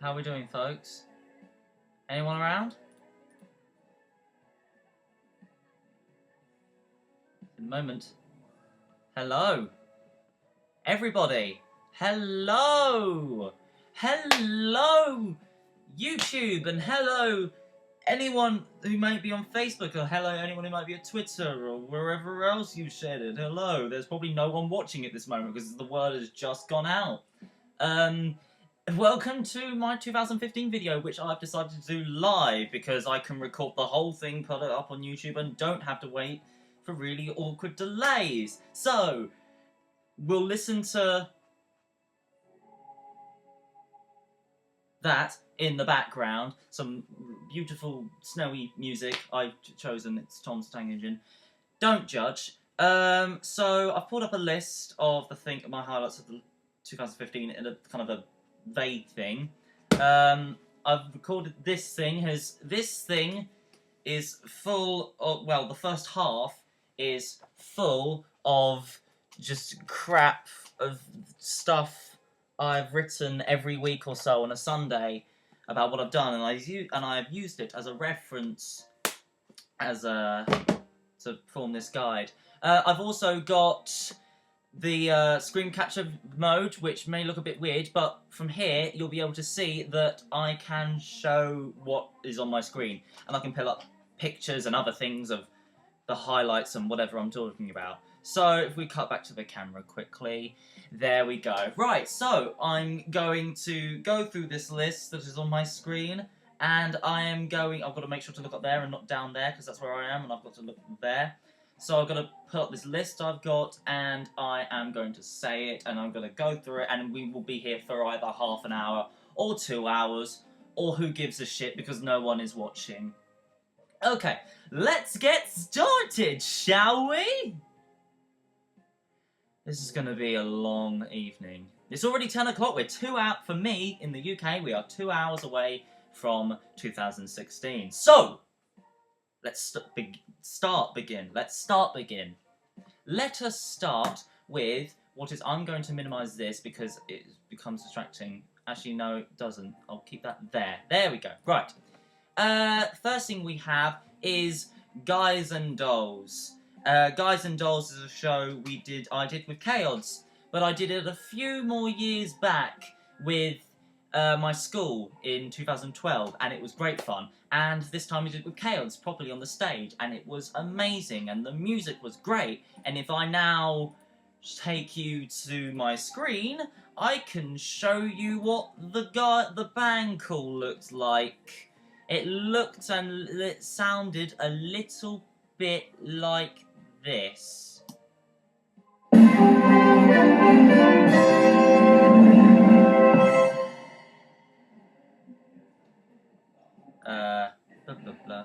How are we doing, folks? Anyone around? In a moment. Hello! Everybody! Hello! Hello! YouTube, and hello anyone who might be on Facebook, or hello anyone who might be on Twitter, or wherever else you shared it. Hello. There's probably no one watching at this moment because the word has just gone out. Welcome to my 2015 video, which I've decided to do live because I can record the whole thing, put it up on YouTube, and don't have to wait for really awkward delays. So, we'll listen to that in the background, some beautiful snowy music I've chosen. It's Tom's Tank Engine. Don't judge. So I've pulled up a list of my highlights of the 2015 in a kind of a vague thing. I've recorded this thing. This thing is full of, well, the first half is full of just crap of stuff I've written every week or so on a Sunday about what I've done, and I've used it as a reference to form this guide. I've also got the screen capture mode, which may look a bit weird, but from here you'll be able to see that I can show what is on my screen, and I can pull up pictures and other things of the highlights and whatever I'm talking about. So if we cut back to the camera quickly, there we go. Right, so I'm going to go through this list that is on my screen, and I've got to make sure to look up there and not down there, because that's where I am, and I've got to look there. So I've got to put up this list I've got, and I am going to say it, and I'm going to go through it, and we will be here for either half an hour or 2 hours, or who gives a shit, because no one is watching. Okay, let's get started, shall we? This is going to be a long evening. It's already 10 o'clock. We're 2 out, for me, in the UK, we are 2 hours away from 2016. So, let's begin. Let's begin. Let us start with I'm going to minimize this because it becomes distracting. Actually, no, it doesn't. I'll keep that there. There we go. Right. First thing we have is Guys and Dolls. Guys and Dolls is a show I did with Chaos, but I did it a few more years back with my school in 2012, and it was great fun. And this time we did it with Chaos, properly on the stage, and it was amazing, and the music was great. And if I now take you to my screen, I can show you what the band call looked like. It looked and it sounded a little bit like this. Blah, blah, blah.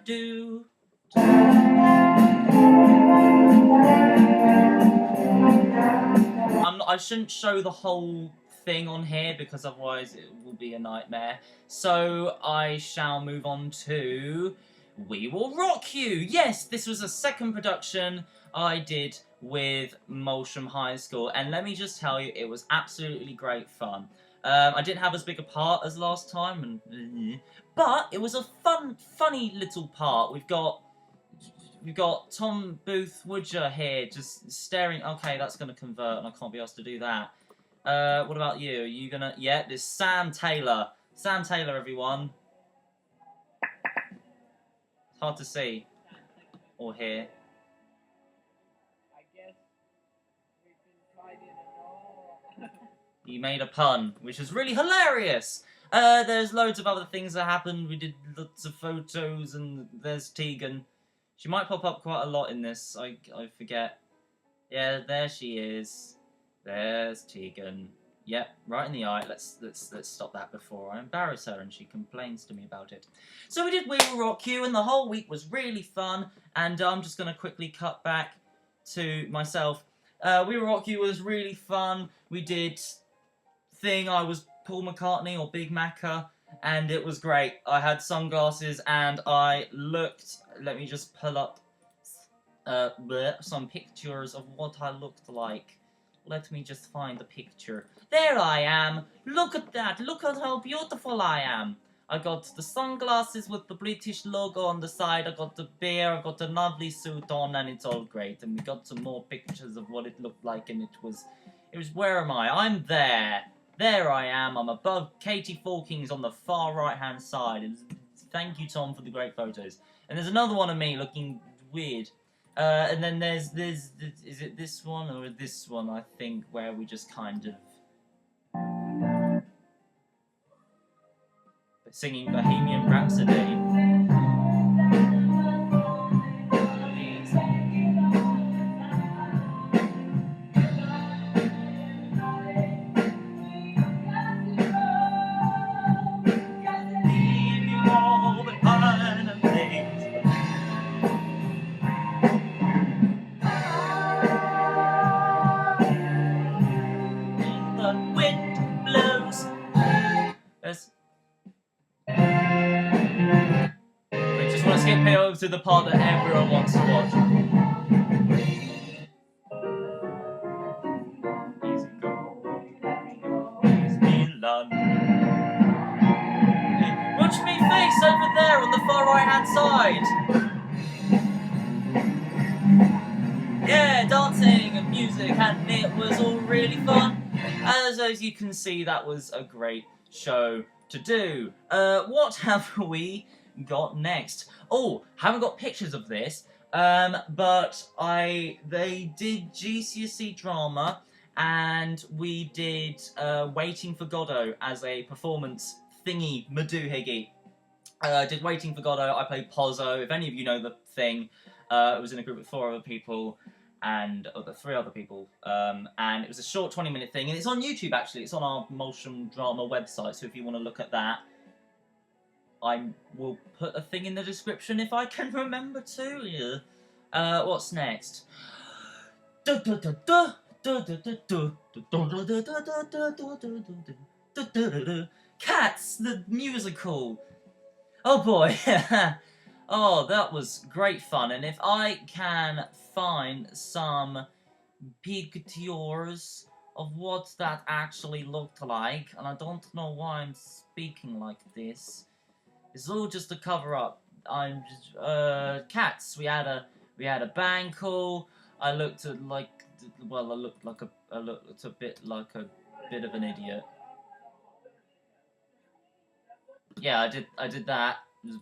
Do. I shouldn't show the whole thing on here because otherwise it will be a nightmare. So I shall move on to We Will Rock You. Yes, this was a second production I did with Molsham High School, and let me just tell you, it was absolutely great fun. I didn't have as big a part as last time, but it was a funny little part. We've got Tom Booth Woodger here, just staring. Okay, that's going to convert, and I can't be asked to do that. What about you? Are you gonna... Yeah, there's Sam Taylor. Sam Taylor, everyone. It's hard to see. Or hear. I guess we've been tied in and all. You made a pun, which is really hilarious! There's loads of other things that happened. We did lots of photos, and there's Tegan. She might pop up quite a lot in this, I forget. Yeah, there she is. There's Tegan. Yep, right in the eye. Let's stop that before I embarrass her and she complains to me about it. So we did We Will Rock You, and the whole week was really fun, and I'm just going to quickly cut back to myself. We Will Rock You was really fun. We did I was Paul McCartney or Big Macca, and it was great. I had sunglasses and I looked, let me just pull up some pictures of what I looked like. Let me just find the picture. There I am. Look at that. Look at how beautiful I am. I got the sunglasses with the British logo on the side. I got the bear. I got a lovely suit on, and it's all great. And we got some more pictures of what it looked like, and it was, where am I? I'm there. There I am. I'm above Katie Falkings on the far right-hand side. Thank you, Tom, for the great photos. And there's another one of me looking weird. And then there's is it this one or this one, I think, where we just kind of singing Bohemian Rhapsody. Skip over to the part that everyone wants to watch. Easy go, Milan. Watch me face over there on the far right hand side. Yeah, dancing and music, and it was all really fun. As you can see, that was a great show to do. What have we got next? Oh, haven't got pictures of this, but they did GCSE drama, and we did Waiting for Godot as a performance thingy madoohickey. Did Waiting for Godot. I played Pozzo. If any of you know the thing, it was in a group with 4 other people and 3 other people, and it was a short 20-minute thing, and it's on YouTube actually. It's on our Motion Drama website, so if you want to look at that, I will put a thing in the description if I can remember to. What's next? Cats, the musical. Oh boy. Oh, that was great fun. And if I can find some pictures of what that actually looked like, and I don't know why I'm speaking like this. It's all just a cover up. I'm just, cats. We had a band call. I looked at like, well, I looked a bit like a bit of an idiot. Yeah, I did that. It was a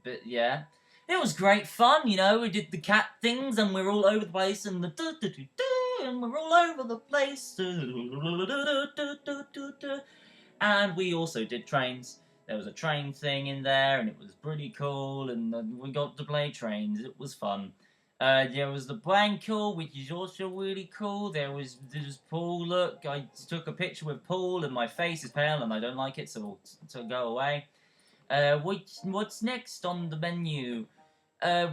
bit, yeah. It was great fun, you know. We did the cat things, and we're all over the place, and and we're all over the place. And we also did trains. There was a train thing in there, and it was pretty cool, and we got to play trains. It was fun. There was the Blanco, which is also really cool. There's Paul. Look, I took a picture with Paul, and my face is pale, and I don't like it, so go away. What's next on the menu?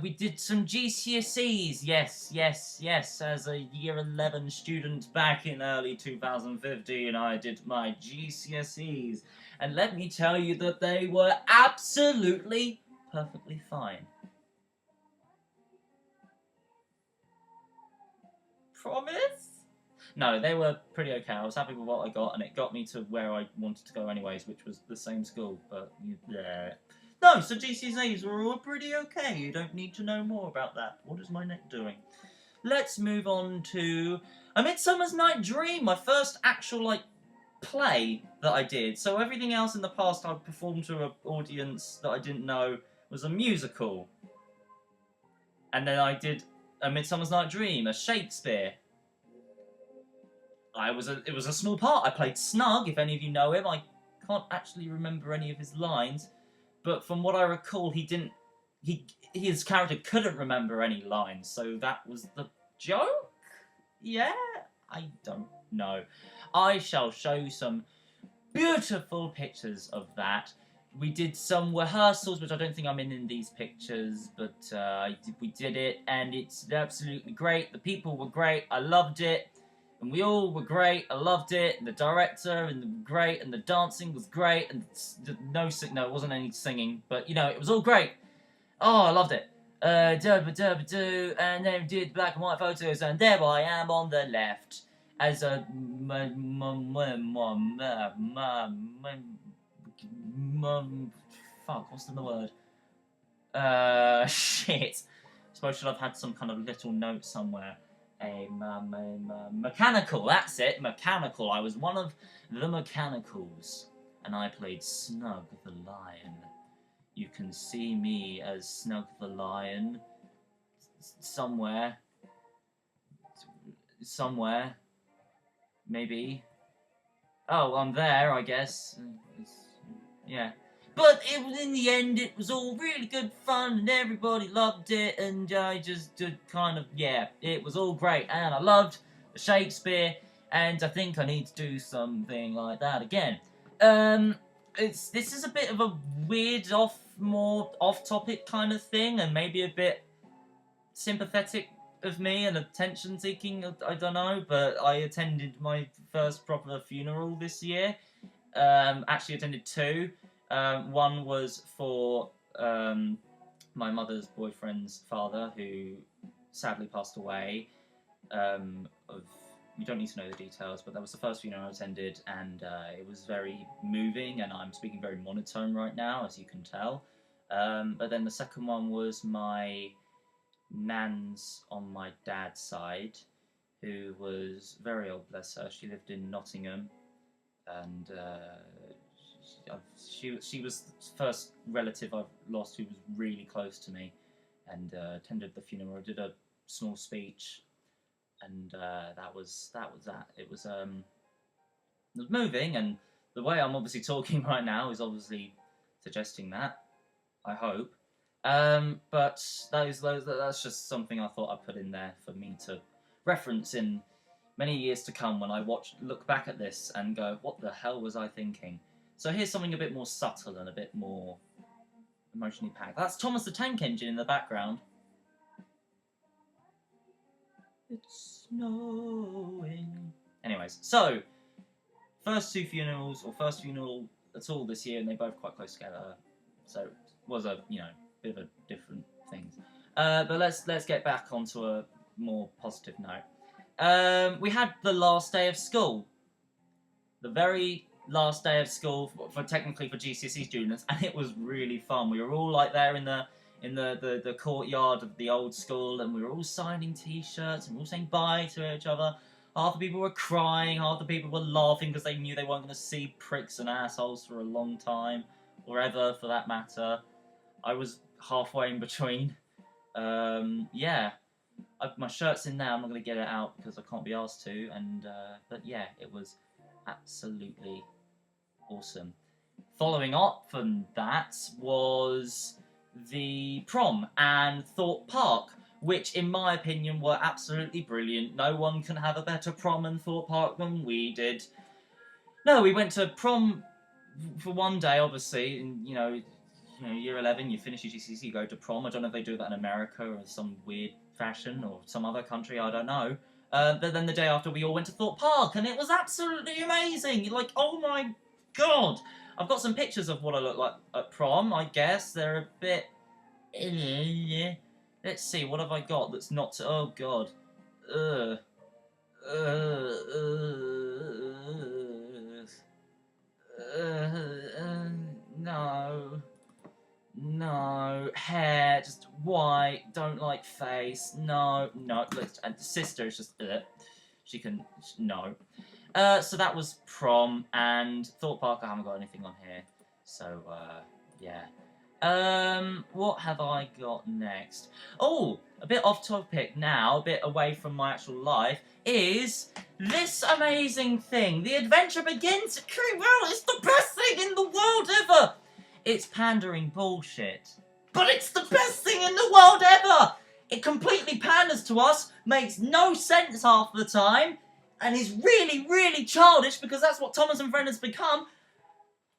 We did some GCSEs. Yes. As a year 11 student back in early 2015, I did my GCSEs. And let me tell you that they were absolutely perfectly fine. Promise? No, they were pretty okay. I was happy with what I got, and it got me to where I wanted to go anyways, which was the same school, but yeah. No, so GCSEs were all pretty okay. You don't need to know more about that. What is my neck doing? Let's move on to A Midsummer's Night Dream, my first actual, play that I did. So everything else in the past I've performed to an audience that I didn't know was a musical. And then I did A Midsummer's Night Dream, a Shakespeare. It was a small part. I played Snug, if any of you know him. I can't actually remember any of his lines, but from what I recall, his character couldn't remember any lines, so that was the joke? Yeah? I don't know. I shall show you some beautiful pictures of that. We did some rehearsals, which I don't think I'm in these pictures, but we did it, and it's absolutely great. The people were great. I loved it. And we all were great. I loved it. And the director and great, and the dancing was great. And no, it wasn't any singing, but you know, it was all great. Oh, I loved it. And then we did black and white photos, and there I am on the left. as a fuck, what's the word? Shit. Suppose should have had some kind of little note somewhere. Mechanical, that's it, mechanical. I was one of the mechanicals, and I played Snug the Lion. You can see me as Snug the Lion somewhere. Somewhere. Maybe. Oh, I'm there, I guess. Yeah. But in the end, it was all really good fun, and everybody loved it, and I just did kind of, yeah, it was all great, and I loved Shakespeare, and I think I need to do something like that again. This is a bit of a weird, more off-topic kind of thing, and maybe a bit sympathetic of me and attention-seeking, I don't know, but I attended my first proper funeral this year. Actually attended two. One was for my mother's boyfriend's father, who sadly passed away. You don't need to know the details, but that was the first funeral I attended, and it was very moving, and I'm speaking very monotone right now, as you can tell. But then the second one was my nan's on my dad's side, who was very old, bless her. She lived in Nottingham, and she was the first relative I've lost who was really close to me, and attended the funeral. I did a small speech, and that was that. It was moving, and the way I'm obviously talking right now is obviously suggesting that, I hope. But that's just something I thought I'd put in there for me to reference in many years to come when I look back at this and go, what the hell was I thinking? So here's something a bit more subtle and a bit more emotionally packed. That's Thomas the Tank Engine in the background. It's snowing. Anyways, so first funeral at all this year, and they're both quite close together. So it was a bit of a different thing. But let's get back onto a more positive note. We had the last day of school, the very last day of school for technically for GCSE students, and it was really fun. We were all like there in the courtyard of the old school, and we were all signing T-shirts and we were all saying bye to each other. Half the people were crying, half the people were laughing because they knew they weren't going to see pricks and assholes for a long time, or ever for that matter. I was halfway in between. Yeah, my shirt's in now. I'm not going to get it out because I can't be asked to. And but yeah, it was absolutely awesome. Following up from that was the prom and Thorpe Park, which in my opinion were absolutely brilliant. No one can have a better prom in Thorpe Park than we did. No, we went to prom for one day, obviously, and year 11, you finish your GCSE, you go to prom. I don't know if they do that in America or some weird fashion or some other country, I don't know. But then the day after, we all went to Thorpe Park, and it was absolutely amazing. You're like, oh my god. I've got some pictures of what I look like at prom, I guess. They're a bit... Let's see, what have I got that's not... Oh god. No, hair, just white, don't like face, no, and sister is just, she can, no. So that was prom, and Thorpe Park, I haven't got anything on here, so, yeah. What have I got next? Oh, a bit off topic now, a bit away from my actual life, is this amazing thing. The adventure begins. Well, it's the best thing in the world ever. It's pandering bullshit. But it's the best thing in the world ever. It completely panders to us, makes no sense half the time, and is really, really childish because that's what Thomas and Friend has become.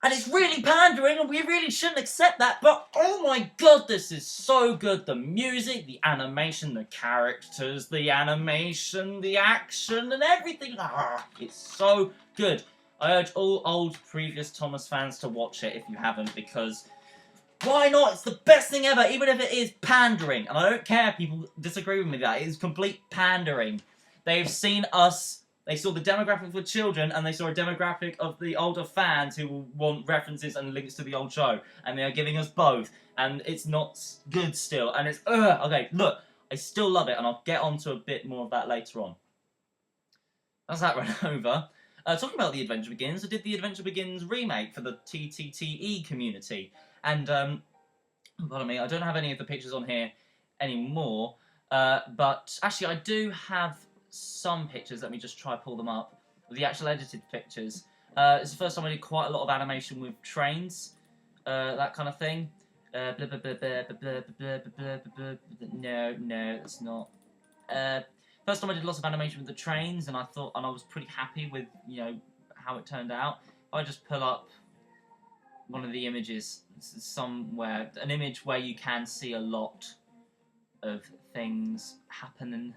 And it's really pandering, and we really shouldn't accept that, but oh my god, this is so good. The music, the animation, the characters, the animation, the action, and everything. It's so good. I urge all old previous Thomas fans to watch it if you haven't, because why not? It's the best thing ever, even if it is pandering. And I don't care if people disagree with me that. It is complete pandering. They've seen us They saw the demographic for children, and they saw a demographic of the older fans who will want references and links to the old show. And they are giving us both. And it's not good still. And it's, okay, look, I still love it, and I'll get on to a bit more of that later on. That's that run over. Talking about The Adventure Begins, I did The Adventure Begins remake for the TTTE community. And, pardon me, I don't have any of the pictures on here anymore. But actually, I do have some pictures. Let me just try pull them up. The actual edited pictures. It's the first time I did quite a lot of animation with trains, that kind of thing. No, it's not. First time I did lots of animation with the trains, and I was pretty happy with, you know, how it turned out. I just pull up one of the images somewhere, an image where you can see a lot of things happening.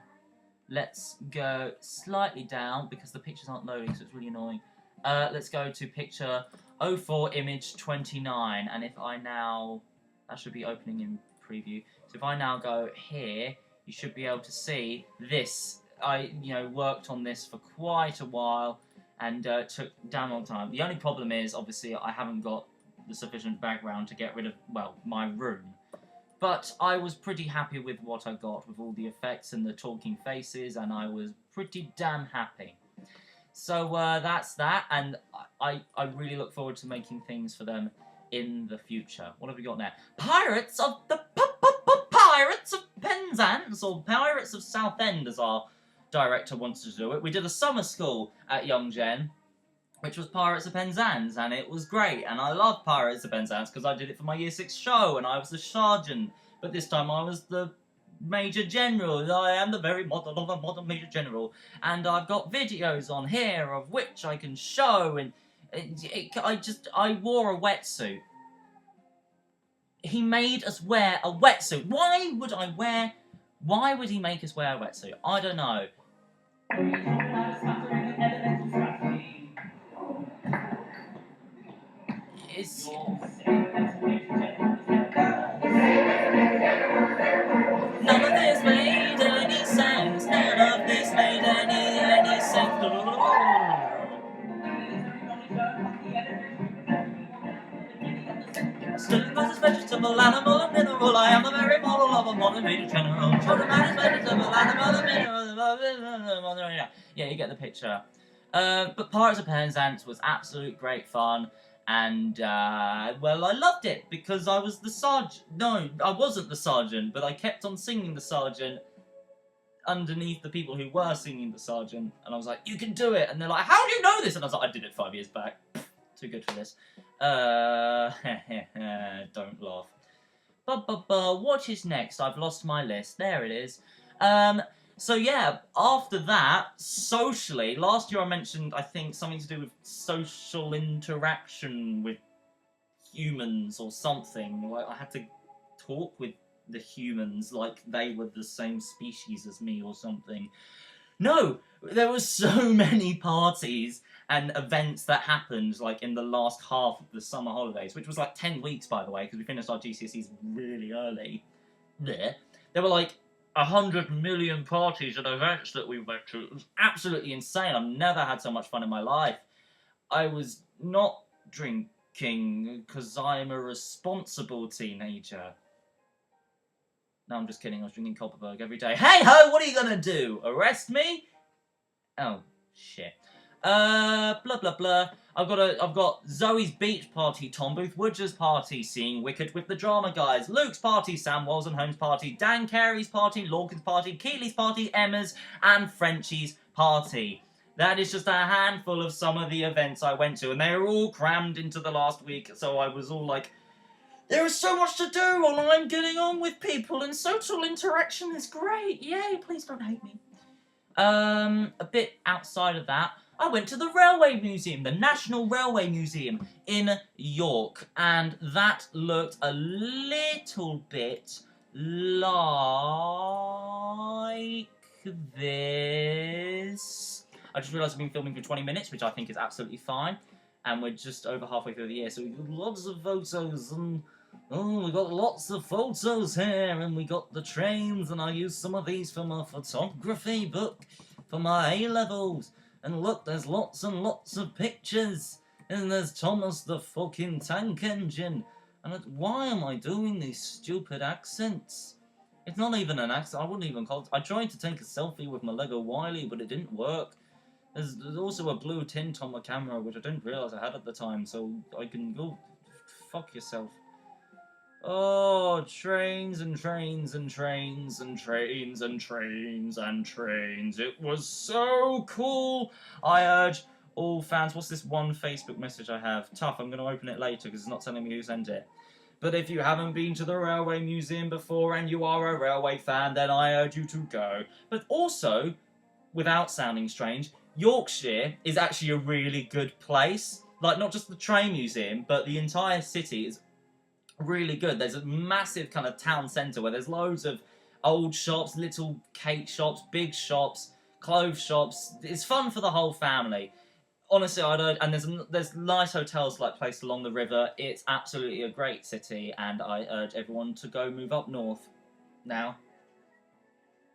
Let's go slightly down because the pictures aren't loading, so it's really annoying. Let's go to picture 04 image 29, and if I now, that should be opening in preview. So if I now go here, you should be able to see this. I, you know, worked on this for quite a while and took damn long time. The only problem is, obviously, I haven't got the sufficient background to get rid of, well, my room. But I was pretty happy with what I got, with all the effects and the talking faces, and I was pretty damn happy. So that's that, and I really look forward to making things for them in the future. What have we got now? Pirates of the Pirates of Penzance, or Pirates of Southend, as our director wants to do it. We did a summer school at Young Gen, which was Pirates of Penzance, and it was great, and I love Pirates of Penzance because I did it for my Year 6 show, and I was the sergeant, but this time I was the Major General. I am the very model of a modern Major General, and I've got videos on here of which I can show, and I wore a wetsuit. He made us wear a wetsuit. Why would he make us wear a wetsuit? I don't know. None of this made any sense. None of this made any sense. Still not as vegetable, animal, and mineral. I am the very model of a modern Major General. Children, man is vegetable, animal, and mineral. Yeah, you get the picture. But Pirates of Penzance was absolute great fun. And, well, I loved it, because I was the sergeant. No, I wasn't the sergeant, but I kept on singing the sergeant underneath the people who were singing the sergeant. And I was like, you can do it. And they're like, how do you know this? And I was like, I did it 5 years back. Too good for this. Don't laugh. What is next? I've lost my list. There it is. So yeah, after that, socially, last year I mentioned, I think, something to do with social interaction with humans or something. Like, I had to talk with the humans like they were the same species as me or something. No, there were so many parties and events that happened, like, in the last half of the summer holidays, which was like 10 weeks, by the way, because we finished our GCSEs really early. There were like 100 million parties and events that we went to. It was absolutely insane. I've never had so much fun in my life. I was not drinking because I'm a responsible teenager. No, I'm just kidding. I was drinking Kopperberg every day. Hey ho, what are you gonna do? Arrest me? Oh, shit. Blah blah blah. I've got Zoe's beach party, Tom Booth Woodger's party, Seeing Wicked with the Drama Guys, Luke's party, Sam Wolstenholme's party, Dan Carey's party, Lorcan's party, Keeley's party, Emma's, and Frenchie's party. That is just a handful of some of the events I went to, and they were all crammed into the last week, so I was all like, there is so much to do, and I'm getting on with people, and social interaction is great. Yay, please don't hate me. A bit outside of that, I went to the Railway Museum, the National Railway Museum in York, and that looked a little bit like this. I just realised I've been filming for 20 minutes, which I think is absolutely fine, and we're just over halfway through the year, so we've got lots of photos, and oh, we got lots of photos here, and we got the trains, and I used some of these for my photography book for my A-levels. And look, there's lots and lots of pictures. And there's Thomas the fucking Tank Engine. And why am I doing these stupid accents? It's not even an accent. I wouldn't even call it. I tried to take a selfie with my Lego Wily, but it didn't work. There's also a blue tint on my camera, which I didn't realise I had at the time, so I can go fuck yourself. Oh, trains and trains and trains and trains and trains and trains. It was so cool. I urge all fans. What's this one Facebook message I have? Tough, I'm going to open it later because it's not telling me who sent it. But if you haven't been to the Railway Museum before and you are a railway fan, then I urge you to go. But also, without sounding strange, Yorkshire is actually a really good place. Like, not just the train museum, but the entire city is really good. There's a massive kind of town centre where there's loads of old shops, little cake shops, big shops, clothes shops. It's fun for the whole family. Honestly, and there's nice hotels like placed along the river. It's absolutely a great city, and I urge everyone to go move up north now.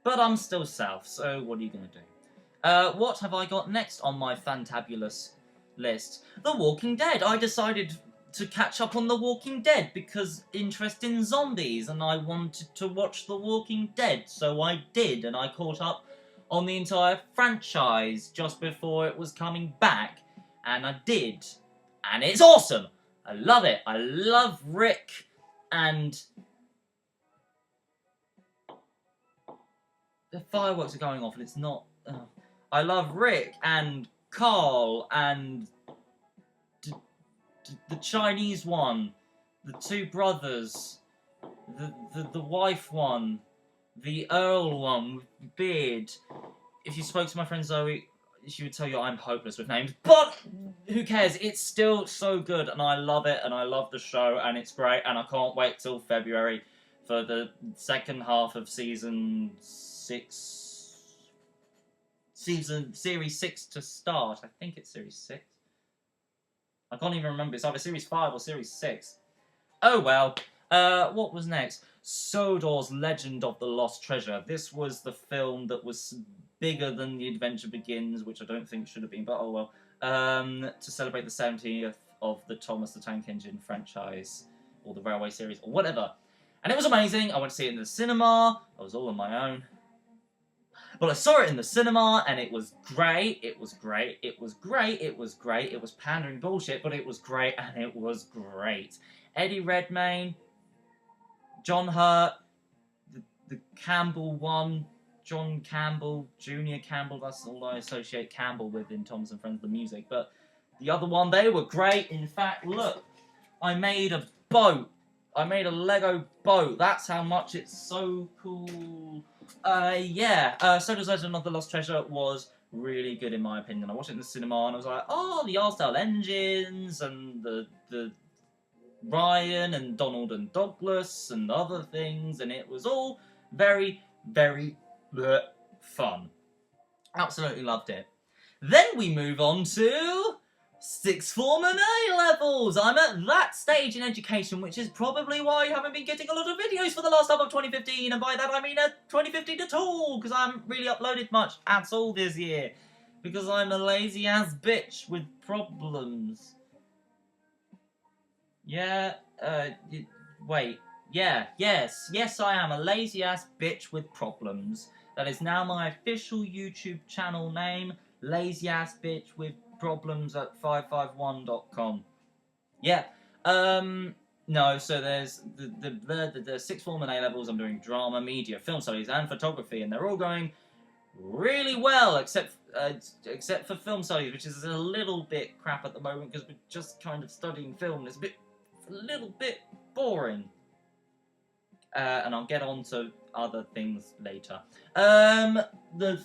But I'm still south, so what are you going to do? What have I got next on my fantabulous list? The Walking Dead. I decided to catch up on The Walking Dead because interest in zombies, and I wanted to watch The Walking Dead, so I did, and I caught up on the entire franchise just before it was coming back, and I did, and it's awesome! I love it. I love Rick, and the fireworks are going off, and it's not... I love Rick, and Carl, and the Chinese one, the two brothers, the wife one, the Earl one with the beard. If you spoke to my friend Zoe, she would tell you I'm hopeless with names, but who cares? It's still so good, and I love it, and I love the show, and it's great, and I can't wait till February for the second half of season 6, series 6 to start. I think it's series 6. I can't even remember. It's either Series 5 or Series 6. Oh well. What was next? Sodor's Legend of the Lost Treasure. This was the film that was bigger than The Adventure Begins, which I don't think should have been, but oh well. To celebrate the 70th of the Thomas the Tank Engine franchise, or the Railway series, or whatever. And it was amazing. I went to see it in the cinema. I was all on my own. But I saw it in the cinema, and it was great, it was great, it was great, it was great, it was pandering bullshit, but it was great, and it was great. Eddie Redmayne, John Hurt, the Campbell one, John Campbell, Junior Campbell, that's all I associate Campbell with in Thomas and Friends the music, but the other one, they were great. In fact, look, I made a boat. I made a Lego boat. That's how much it's so cool. Sodor's Legend of the Lost Treasure was really good in my opinion. I watched it in the cinema and I was like, oh, the R-style engines and the Ryan and Donald and Douglas and other things, and it was all very, very fun. Absolutely loved it. Then we move on to sixth form and A-levels. I'm at that stage in education, which is probably why you haven't been getting a lot of videos for the last half of 2015, and by that I mean 2015 at all, because I haven't really uploaded much at all this year, because I'm a lazy-ass bitch with problems. Yes, I am a lazy-ass bitch with problems. That is now my official YouTube channel name, lazy-ass bitch with problems at 551.com. Yeah. No, so there's the sixth form and A-levels. I'm doing drama, media, film studies, and photography, and they're all going really well, except for film studies, which is a little bit crap at the moment because we're just kind of studying film. It's a little bit boring. And I'll get on to other things later. The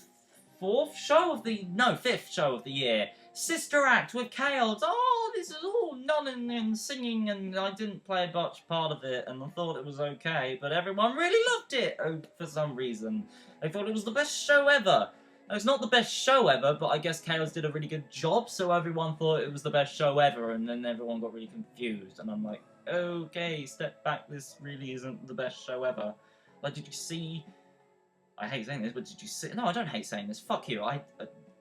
fifth show of the year. Sister Act with Chaos. Oh, this is all nodding and singing, and I didn't play much part of it, and I thought it was okay, but everyone really loved it for some reason. They thought it was the best show ever. It's not the best show ever, but I guess Chaos did a really good job, so everyone thought it was the best show ever, and then everyone got really confused, and I'm like, okay, step back, this really isn't the best show ever. Like, did you see... I hate saying this, but did you see... No, I don't hate saying this, fuck you,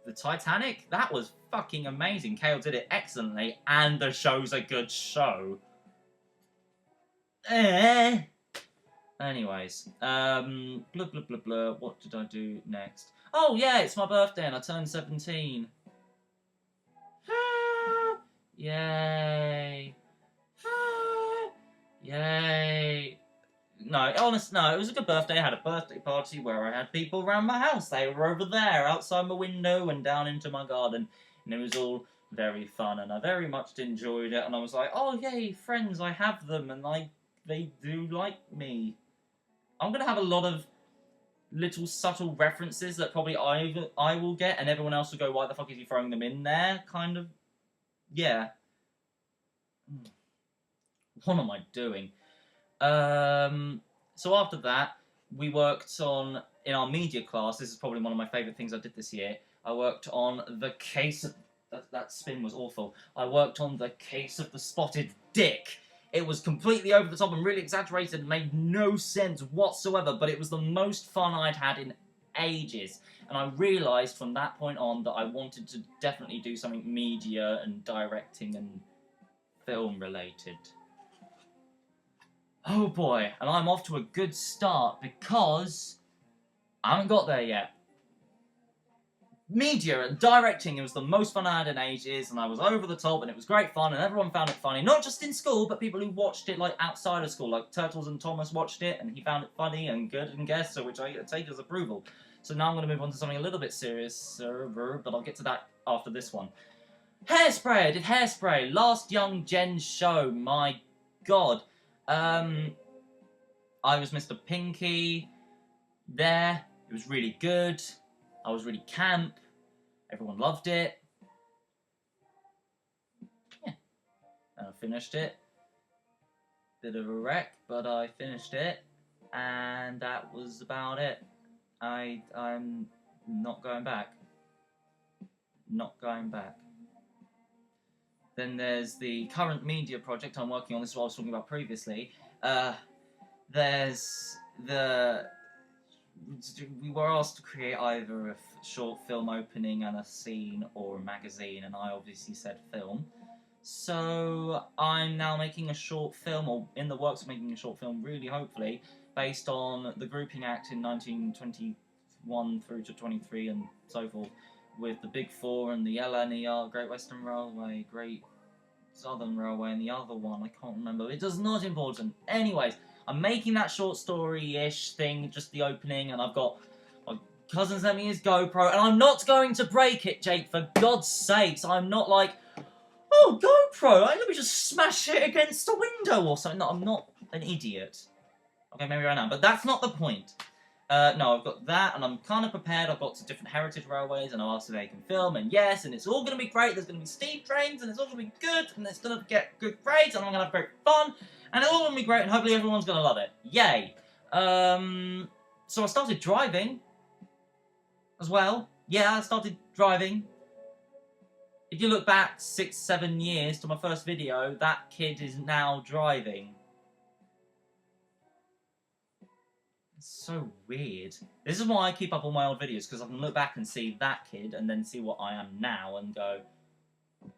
the Titanic, that was fucking amazing. Kale did it excellently, and the show's a good show. Anyways, blah blah blah blah. What did I do next? Oh yeah, it's my birthday and I turned 17. Yay! Yay! No, honestly, no, it was a good birthday. I had a birthday party where I had people around my house. They were over there, outside my window and down into my garden. And it was all very fun, and I very much enjoyed it. And I was like, oh, yay, friends, I have them, and they do like me. I'm going to have a lot of little subtle references that probably I will get, and everyone else will go, why the fuck is he throwing them in there? Kind of, yeah. What am I doing? So after that, we worked on, in our media class, this is probably one of my favourite things I did this year, I worked on the case of, that spin was awful, I worked on the case of the spotted dick. It was completely over the top and really exaggerated and made no sense whatsoever, but it was the most fun I'd had in ages. And I realised from that point on that I wanted to definitely do something media and directing and film related. Oh boy, and I'm off to a good start because I haven't got there yet. Media and directing, it was the most fun I had in ages, and I was over the top, and it was great fun, and everyone found it funny. Not just in school, but people who watched it, like, outside of school. Like, Turtles and Thomas watched it, and he found it funny and good and guessed, so which I take as approval. So now I'm going to move on to something a little bit serious, but I'll get to that after this one. Hairspray! I did Hairspray! Last Young Jen's show, my god. I was Mr. Pinky there. It was really good. I was really camp. Everyone loved it. Yeah. And I finished it. Bit of a wreck, but I finished it. And that was about it. I'm not going back. Not going back. Then there's the current media project I'm working on. This is what I was talking about previously. There's the... We were asked to create either a short film opening and a scene or a magazine, and I obviously said film. So I'm now making a short film, or in the works of making a short film, really hopefully, based on the Grouping Act in 1921 through to 23 and so forth, with the Big Four and the LNER, Great Western Railway, Great Southern Railway, and the other one, I can't remember. It is not important. Anyways, I'm making that short story-ish thing, just the opening, and I've got my cousin sent me his GoPro, and I'm not going to break it, Jake, for God's sakes. I'm not like, oh, GoPro, let me just smash it against a window or something. No, I'm not an idiot. Okay, maybe right now, but that's not the point. No, I've got that, and I'm kind of prepared. I've got some different heritage railways, and I've asked if they can film, and yes, and it's all going to be great. There's going to be steam trains, and it's all going to be good, and it's going to get good grades, and I'm going to have great fun, and it's all going to be great, and hopefully everyone's going to love it. Yay! So I started driving as well. Yeah, I started driving. If you look back 6-7 years to my first video, that kid is now driving. So weird. This is why I keep up all my old videos, because I can look back and see that kid and then see what I am now and go,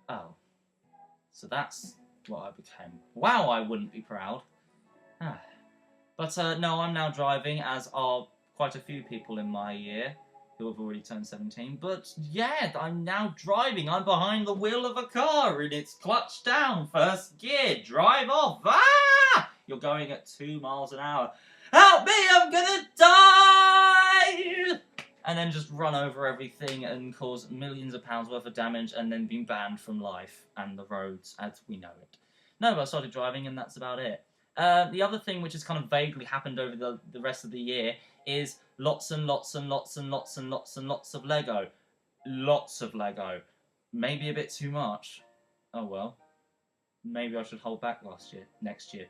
oh, so that's what I became. Wow, I wouldn't be proud. But no, I'm now driving, as are quite a few people in my year who have already turned 17. But yeah, I'm now driving. I'm behind the wheel of a car and it's clutch down, first gear, drive off. Ah! You're going at 2 miles an hour. Help me, I'm gonna die! And then just run over everything and cause millions of pounds worth of damage and then being banned from life and the roads as we know it. No, but I started driving and that's about it. The other thing which has kind of vaguely happened over the rest of the year is lots and lots and lots and lots and lots and lots of Lego. Lots of Lego. Maybe a bit too much. Oh well. Maybe I should hold back next year.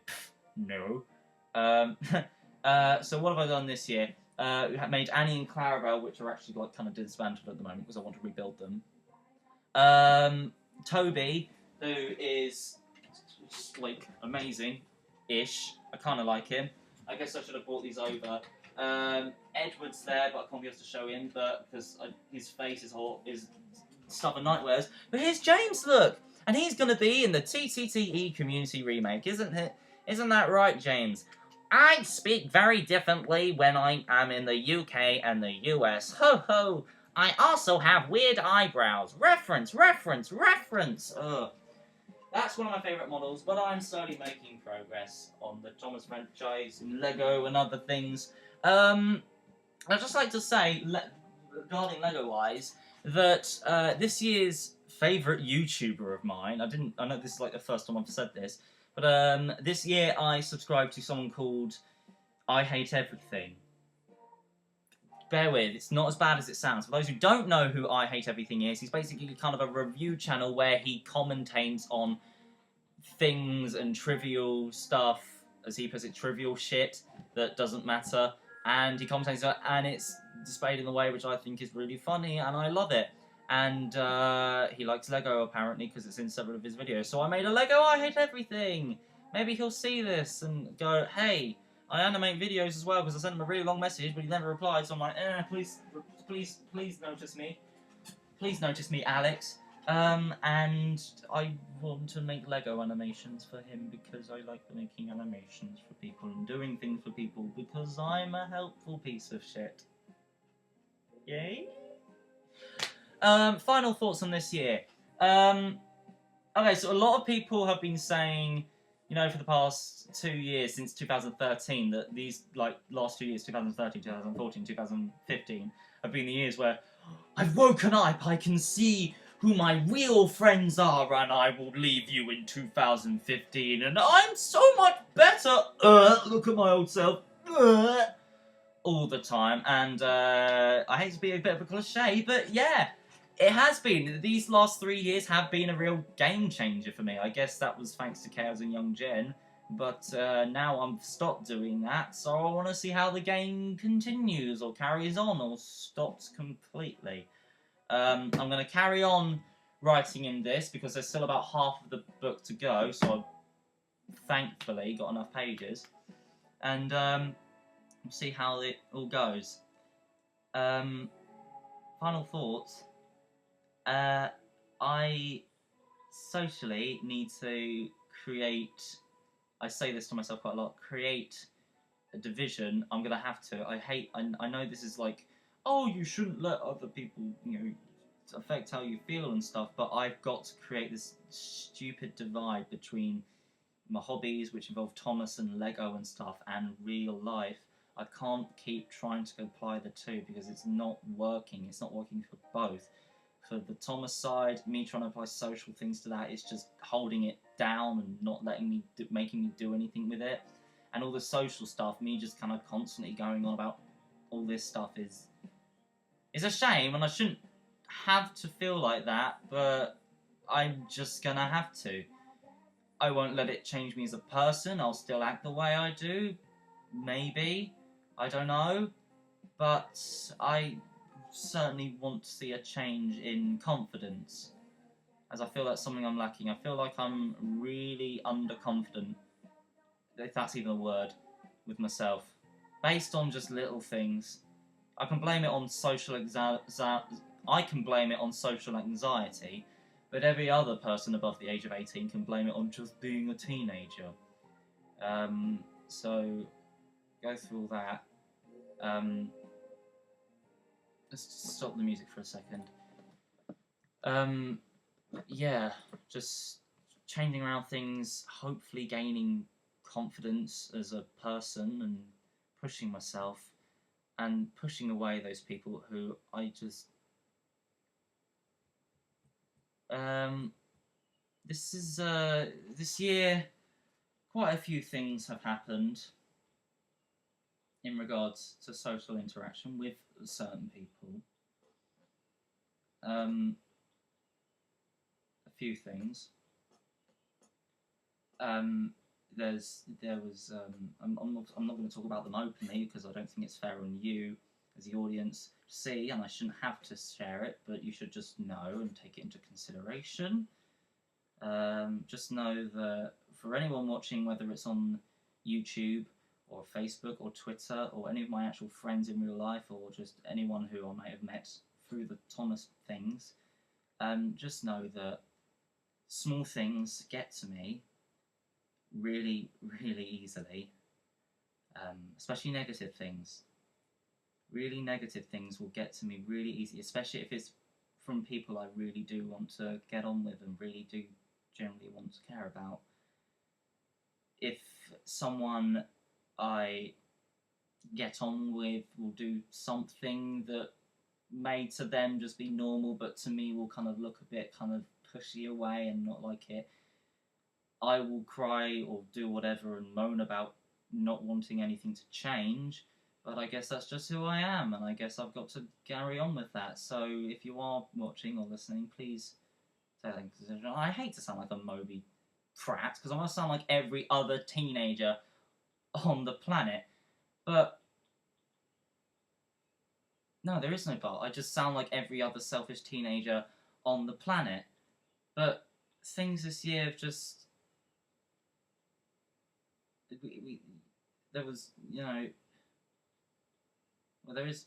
No. So what have I done this year? We made Annie and Clarabelle, which are actually like kind of dismantled at the moment because I want to rebuild them. Toby, who is just like amazing-ish. I kind of like him. I guess I should have brought these over. Edward's there, but I can't be able to show him, but because his face is hot, is Stubborn Nightmares. But here's James, look! And he's going to be in the TTTE Community Remake, isn't it? Isn't that right, James? I speak very differently when I am in the UK and the US. Ho ho! I also have weird eyebrows. Reference, reference, reference! Ugh. That's one of my favourite models, but I'm slowly making progress on the Thomas franchise and Lego and other things. I'd just like to say, regarding Lego-wise, that this year's favourite YouTuber of mine, I know this is like the first time I've said this, but this year I subscribed to someone called I Hate Everything. Bear with, it's not as bad as it sounds. For those who don't know who I Hate Everything is, he's basically kind of a review channel where he commentates on things and trivial stuff, as he puts it, trivial shit that doesn't matter, and he commentates on it, and it's displayed in a way which I think is really funny, and I love it. And he likes Lego, apparently, because it's in several of his videos. So I made a Lego I Hate Everything! Maybe he'll see this and go, hey, I animate videos as well, because I sent him a really long message, but he never replied, so I'm like, please notice me. Please notice me, Alex. And I want to make Lego animations for him, because I like making animations for people and doing things for people, because I'm a helpful piece of shit. Yay? Final thoughts on this year. Okay, so a lot of people have been saying, you know, for the past 2 years, since 2013, that these, like, last 2 years, 2013, 2014, 2015, have been the years where I've woken up, I can see who my real friends are, and I will leave you in 2015, and I'm so much better, look at my old self, all the time, and I hate to be a bit of a cliche, but yeah, it has been. These last 3 years have been a real game changer for me. I guess that was thanks to Chaos and Young Jen, but now I've stopped doing that, so I want to see how the game continues, or carries on, or stops completely. I'm going to carry on writing in this, because there's still about half of the book to go, so I've thankfully got enough pages, and we'll see how it all goes. Final thoughts. I socially need to create, I say this to myself quite a lot, create a division. I'm going to have to. I know this is like, oh, you shouldn't let other people, you know, affect how you feel and stuff, but I've got to create this stupid divide between my hobbies, which involve Thomas and Lego and stuff, and real life. I can't keep trying to apply the two, because it's not working. It's not working for both. For the Thomas side, me trying to apply social things to that is just holding it down and not letting me making me do anything with it. And all the social stuff, me just kind of constantly going on about all this stuff is a shame, and I shouldn't have to feel like that, but I'm just gonna have to. I won't let it change me as a person. I'll still act the way I do. Maybe. I don't know. But I certainly want to see a change in confidence, as I feel that's something I'm lacking. I feel like I'm really underconfident, if that's even a word, with myself, based on just little things. I can blame it on social anxiety, but every other person above the age of 18 can blame it on just being a teenager. So go through all that. Let's just stop the music for a second. Yeah, just changing around things, hopefully gaining confidence as a person, and pushing myself, and pushing away those people who I just... this year, quite a few things have happened in regards to social interaction with certain people. A few things. I'm not going to talk about them openly, because I don't think it's fair on you as the audience to see, and I shouldn't have to share it, but you should just know and take it into consideration. Just know that for anyone watching, whether it's on YouTube or Facebook or Twitter or any of my actual friends in real life or just anyone who I may have met through the Thomas things, just know that small things get to me really, really easily, especially negative things. Really negative things will get to me really easy, especially if it's from people I really do want to get on with and really do generally want to care about. If someone I get on with will do something that may to them just be normal, but to me will kind of look a bit kind of pushy away and not like it, I will cry or do whatever and moan about not wanting anything to change. But I guess that's just who I am, and I guess I've got to carry on with that. So if you are watching or listening, please take that into consideration. I hate to sound like a Moby prat, because I want to sound like every other teenager on the planet. But no, there is no but. I just sound like every other selfish teenager on the planet. But things this year have just... there was, you know... Well, there is...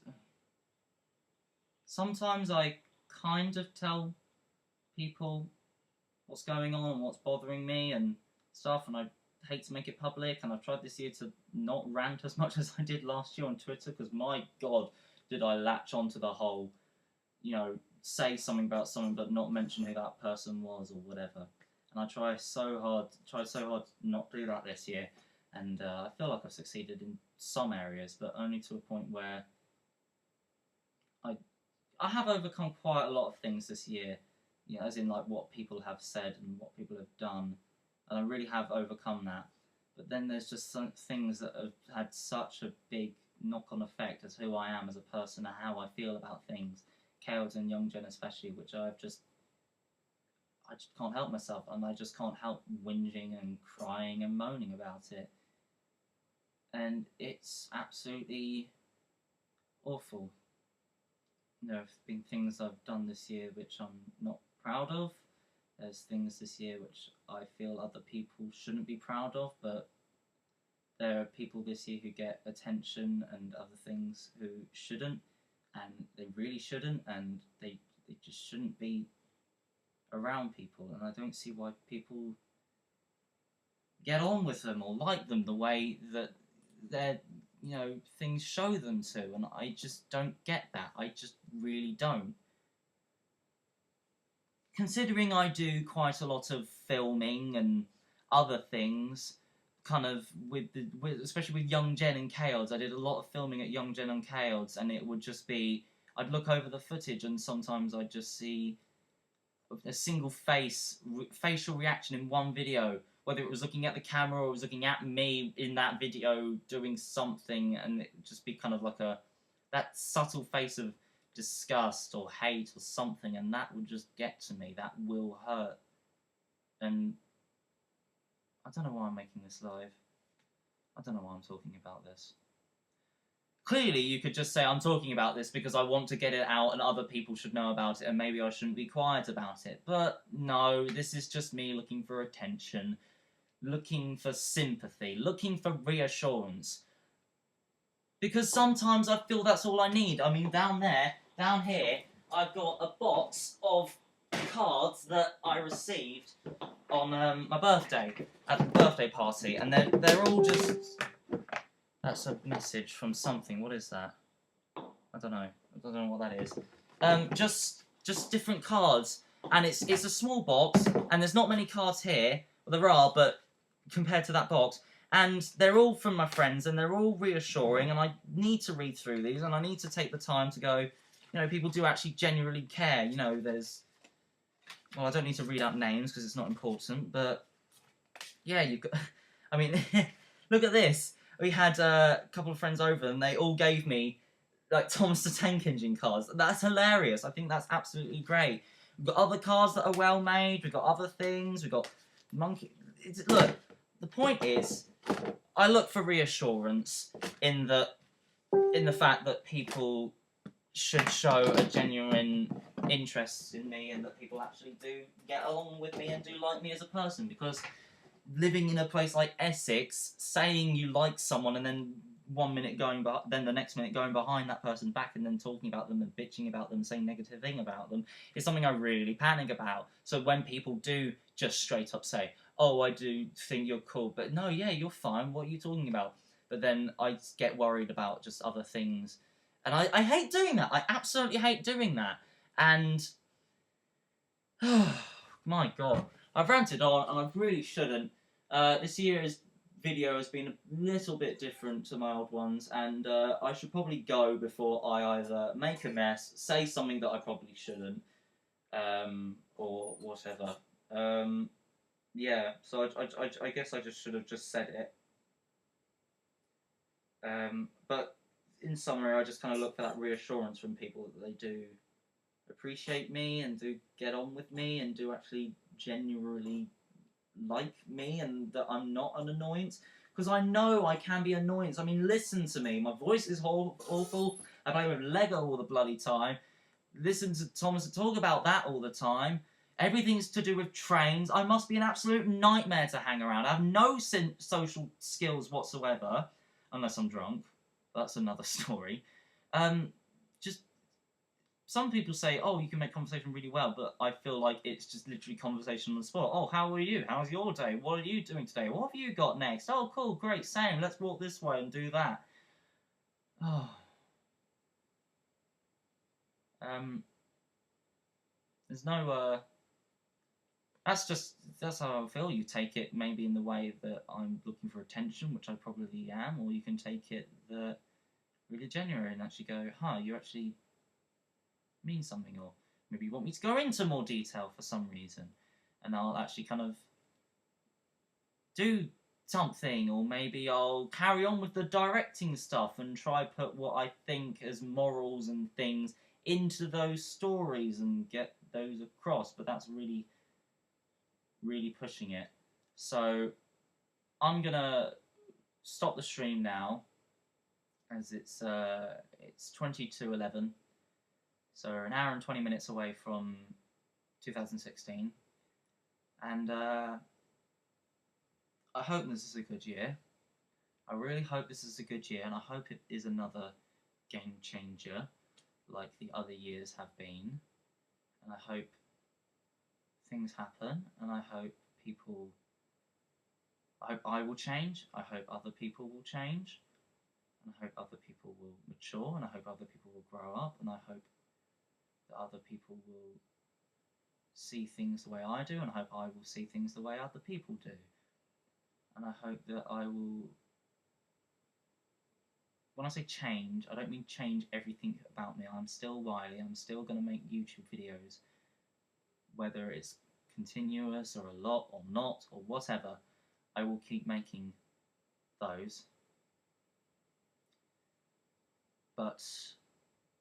Sometimes I kind of tell people what's going on and what's bothering me and stuff, and I hate to make it public, and I've tried this year to not rant as much as I did last year on Twitter, because my god, did I latch onto the whole, you know, say something about someone but not mention who that person was or whatever. And I tried so hard to not do that this year, and I feel like I've succeeded in some areas, but only to a point where I have overcome quite a lot of things this year, you know, as in like what people have said and what people have done, and I really have overcome that. But then there's just some things that have had such a big knock-on effect as who I am as a person and how I feel about things, Chaos and Young Gen especially, which I just can't help myself, and I just can't help whinging and crying and moaning about it. And it's absolutely awful. There have been things I've done this year which I'm not proud of. There's things this year which I feel other people shouldn't be proud of, but there are people this year who get attention and other things who shouldn't, and they really shouldn't, and they just shouldn't be around people, and I don't see why people get on with them or like them the way that their, you know, things show them to, and I just don't get that. I just really don't. Considering I do quite a lot of filming and other things, kind of especially with Young Gen and Chaos, I did a lot of filming at Young Gen and Chaos, and it would just be, I'd look over the footage and sometimes I'd just see a single facial reaction in one video, whether it was looking at the camera or it was looking at me in that video doing something, and it would just be kind of like that subtle face of disgust or hate or something, and that would just get to me. That will hurt. And I don't know why I'm making this live. I don't know why I'm talking about this. Clearly, you could just say I'm talking about this because I want to get it out and other people should know about it, and maybe I shouldn't be quiet about it. But no, this is just me looking for attention, looking for sympathy, looking for reassurance. Because sometimes I feel that's all I need. I mean, down here, I've got a box of cards that I received on my birthday, at the birthday party, and they're all just... That's a message from something. What is that? I don't know. I don't know what that is. Just different cards, and it's a small box, and there's not many cards here. Well, there are, but compared to that box, and they're all from my friends, and they're all reassuring, and I need to read through these, and I need to take the time to go, you know, people do actually genuinely care. You know, there's... Well, I don't need to read out names because it's not important, but yeah, you've got... I mean, look at this. We had a couple of friends over, and they all gave me like Thomas the Tank Engine cards. That's hilarious. I think that's absolutely great. We've got other cards that are well made. We've got other things. We've got monkey. Look, the point is, I look for reassurance in the fact that people should show a genuine interest in me, and that people actually do get along with me and do like me as a person, because living in a place like Essex, saying you like someone, and then then the next minute going behind that person's back and then talking about them and bitching about them, saying negative thing about them, is something I really panic about. So when people do just straight up say, "Oh, I do think you're cool," but no, yeah, you're fine. What are you talking about? But then I get worried about just other things, and I hate doing that. I absolutely hate doing that. And my God, I've ranted on, and I really shouldn't. This year's video has been a little bit different to my old ones, and I should probably go before I either make a mess, say something that I probably shouldn't, or whatever. Yeah, so I guess I just should have just said it. But in summary, I just kind of look for that reassurance from people that they do appreciate me and do get on with me and do actually genuinely like me and that I'm not an annoyance. Because I know I can be annoyance. I mean, listen to me. My voice is awful. I play with Lego all the bloody time. Listen to Thomas talk about that all the time. Everything's to do with trains. I must be an absolute nightmare to hang around. I have no social skills whatsoever, unless I'm drunk. That's another story. Just some people say, "Oh, you can make conversation really well," but I feel like it's just literally conversation on the spot. "Oh, how are you? How's your day? What are you doing today? What have you got next? Oh, cool, great, same. Let's walk this way and do that." Oh, there's no. That's how I feel. You take it maybe in the way that I'm looking for attention, which I probably am, or you can take it that really genuine and actually go, "Huh, you actually mean something," or maybe you want me to go into more detail for some reason, and I'll actually kind of do something, or maybe I'll carry on with the directing stuff and try put what I think as morals and things into those stories and get those across. But that's really, really pushing it. So I'm gonna stop the stream now, as it's 22:11, so we're an hour and 20 minutes away from 2016, and I hope this is a good year. I really hope this is a good year, and I hope it is another game changer like the other years have been. And I hope things happen, and I hope I will change, I hope other people will change, and I hope other people will mature, and I hope other people will grow up, and I hope that other people will see things the way I do, and I hope I will see things the way other people do. And I hope that I will, when I say change, I don't mean change everything about me. I'm still Wiley. I'm still going to make YouTube videos, whether it's continuous or a lot or not or whatever. I will keep making those. But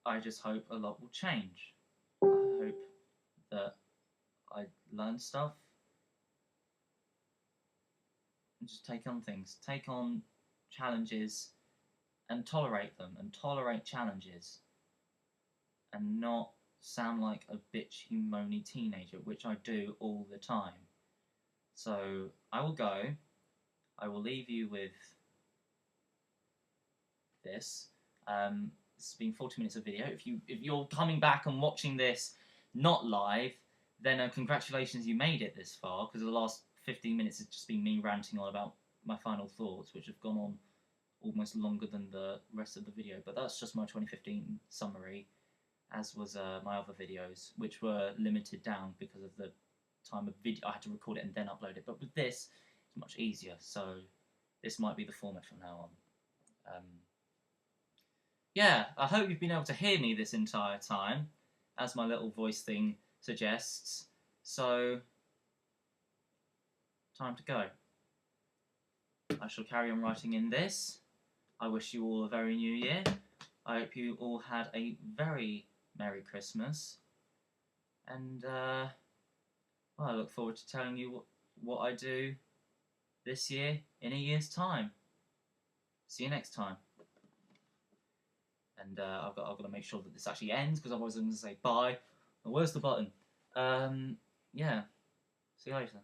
I just hope a lot will change. I hope that I learn stuff and just take on things, take on challenges and tolerate them, and tolerate challenges, and not sound like a bitchy, moany teenager, which I do all the time. So I will go. I will leave you with this. This has been 40 minutes of video. If you're coming back and watching this not live, then congratulations, you made it this far, because the last 15 minutes has just been me ranting on about my final thoughts, which have gone on almost longer than the rest of the video. But that's just my 2015 summary, as was my other videos, which were limited down because of the time of video. I had to record it and then upload it. But with this, it's much easier. So this might be the format from now on. Yeah, I hope you've been able to hear me this entire time, as my little voice thing suggests. So, time to go. I shall carry on writing in this. I wish you all a very new year. I hope you all had a very Merry Christmas. And, well, I look forward to telling you what I do this year in a year's time. See you next time. And I've got to make sure that this actually ends, because otherwise I'm going to say bye. Where's the button? Yeah. See you later.